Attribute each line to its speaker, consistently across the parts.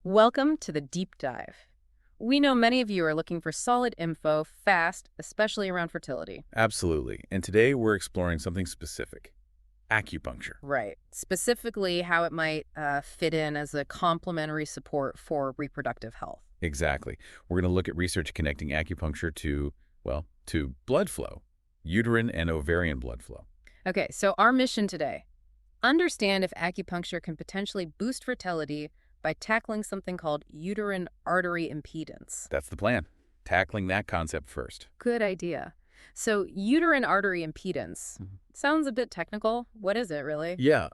Speaker 1: Welcome to the Deep Dive. We know many of you are looking for solid info fast, especially around fertility.
Speaker 2: Absolutely. And today we're exploring something specific, acupuncture.
Speaker 1: Right. Specifically, how it might fit in as a complementary support for reproductive health.
Speaker 2: Exactly. We're going to look at research connecting acupuncture to blood flow, uterine and ovarian blood flow.
Speaker 1: Okay, so our mission today, understand if acupuncture can potentially boost fertility by tackling something called uterine artery impedance.
Speaker 2: That's the plan. Tackling that concept first.
Speaker 1: Good idea. So uterine artery impedance sounds a bit technical. What is it really?
Speaker 2: Yeah.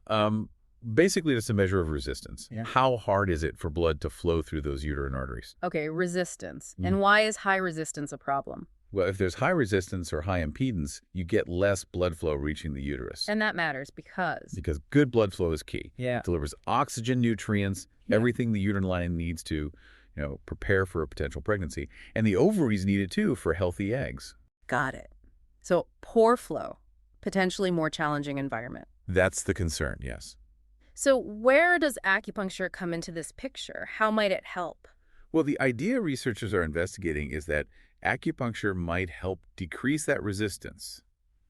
Speaker 2: Basically, it's a measure of resistance.
Speaker 1: Yeah.
Speaker 2: How hard is it for blood to flow through those uterine arteries?
Speaker 1: Okay, resistance. And why is high resistance a problem?
Speaker 2: Well, if there's high resistance or high impedance, you get less blood flow reaching the uterus.
Speaker 1: And that matters because
Speaker 2: Good blood flow is key.
Speaker 1: Yeah.
Speaker 2: It delivers oxygen, nutrients, everything the uterine lining needs to, prepare for a potential pregnancy. And the ovaries need it too for healthy eggs.
Speaker 1: Got it. So poor flow, potentially more challenging environment.
Speaker 2: That's the concern, yes.
Speaker 1: So where does acupuncture come into this picture? How might it help?
Speaker 2: Well, the idea researchers are investigating is that acupuncture might help decrease that resistance,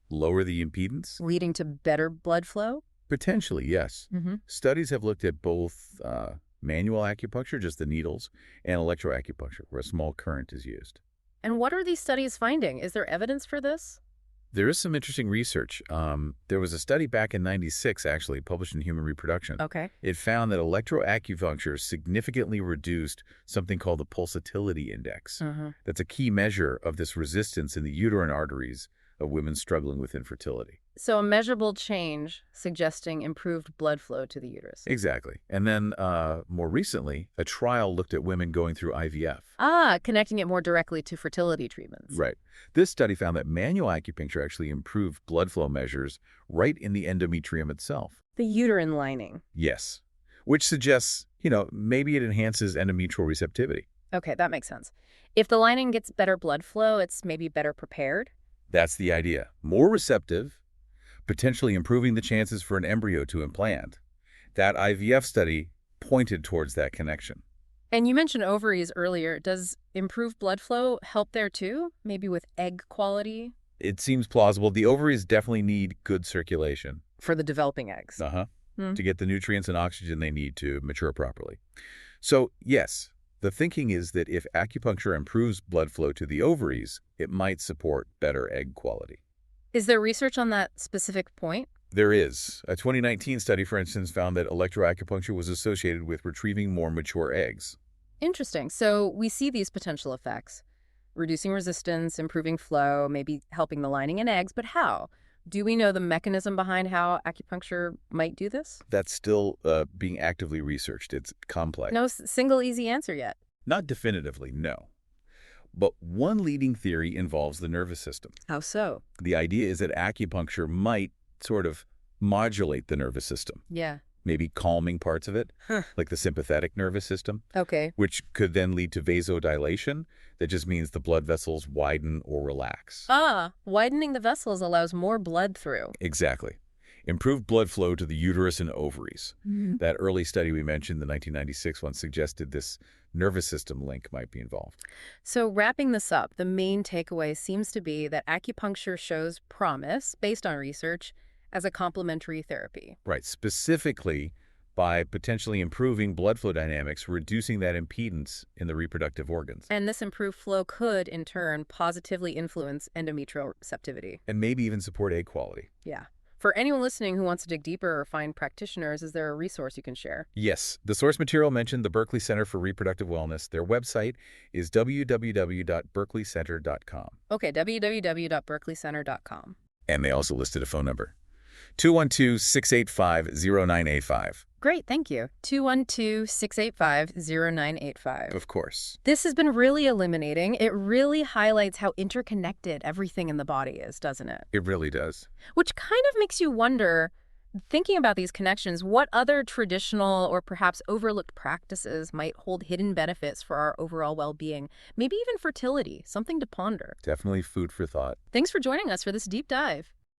Speaker 2: lower the impedance.
Speaker 1: Leading to better blood flow?
Speaker 2: Potentially, yes. Studies have looked at both manual acupuncture, just the needles, and electroacupuncture, where a small current is used.
Speaker 1: And what are these studies finding? Is there evidence for this?
Speaker 2: There is some interesting research. There was a study back in '96, actually, published in Human Reproduction.
Speaker 1: Okay.
Speaker 2: It found that electroacupuncture significantly reduced something called the pulsatility index. That's a key measure of this resistance in the uterine arteries of women struggling with infertility.
Speaker 1: So a measurable change suggesting improved blood flow to the uterus.
Speaker 2: Exactly. And then more recently, a trial looked at women going through IVF.
Speaker 1: Connecting it more directly to fertility treatments.
Speaker 2: Right. This study found that manual acupuncture actually improved blood flow measures right in the endometrium itself.
Speaker 1: The uterine lining.
Speaker 2: Yes. Which suggests, maybe it enhances endometrial receptivity.
Speaker 1: Okay, that makes sense. If the lining gets better blood flow, it's maybe better prepared?
Speaker 2: That's the idea. More receptive, potentially improving the chances for an embryo to implant. That IVF study pointed towards that connection.
Speaker 1: And you mentioned ovaries earlier. Does improved blood flow help there too? Maybe with egg quality?
Speaker 2: It seems plausible. The ovaries definitely need good circulation.
Speaker 1: For the developing eggs.
Speaker 2: To get the nutrients and oxygen they need to mature properly. So, yes, the thinking is that if acupuncture improves blood flow to the ovaries, it might support better egg quality.
Speaker 1: Is there research on that specific point?
Speaker 2: There is. A 2019 study, for instance, found that electroacupuncture was associated with retrieving more mature eggs.
Speaker 1: Interesting. So we see these potential effects. Reducing resistance, improving flow, maybe helping the lining and eggs, but how? Do we know the mechanism behind how acupuncture might do this?
Speaker 2: That's still being actively researched. It's complex.
Speaker 1: No single easy answer yet.
Speaker 2: Not definitively, no. But one leading theory involves the nervous system.
Speaker 1: How so?
Speaker 2: The idea is that acupuncture might sort of modulate the nervous system.
Speaker 1: Yeah.
Speaker 2: Maybe calming parts of it, like the sympathetic nervous system,
Speaker 1: Okay.
Speaker 2: which could then lead to vasodilation. That just means the blood vessels widen or relax.
Speaker 1: Widening the vessels allows more blood through.
Speaker 2: Exactly. Improved blood flow to the uterus and ovaries. That early study we mentioned, the 1996 one, suggested this nervous system link might be involved.
Speaker 1: So wrapping this up, the main takeaway seems to be that acupuncture shows promise, based on research, as a complementary therapy.
Speaker 2: Right, specifically by potentially improving blood flow dynamics, reducing that impedance in the reproductive organs.
Speaker 1: And this improved flow could, in turn, positively influence endometrial receptivity.
Speaker 2: And maybe even support egg quality.
Speaker 1: Yeah. For anyone listening who wants to dig deeper or find practitioners, is there a resource you can share?
Speaker 2: Yes. The source material mentioned the Berkeley Center for Reproductive Wellness. Their website is www.berkeleycenter.com.
Speaker 1: Okay, www.berkeleycenter.com.
Speaker 2: And they also listed a phone number, 212-685-0985.
Speaker 1: Great, thank you. 212-685-0985.
Speaker 2: Of course.
Speaker 1: This has been really illuminating. It really highlights how interconnected everything in the body is, doesn't it?
Speaker 2: It really does.
Speaker 1: Which kind of makes you wonder, thinking about these connections, what other traditional or perhaps overlooked practices might hold hidden benefits for our overall well-being, maybe even fertility, something to ponder.
Speaker 2: Definitely food for thought.
Speaker 1: Thanks for joining us for this deep dive.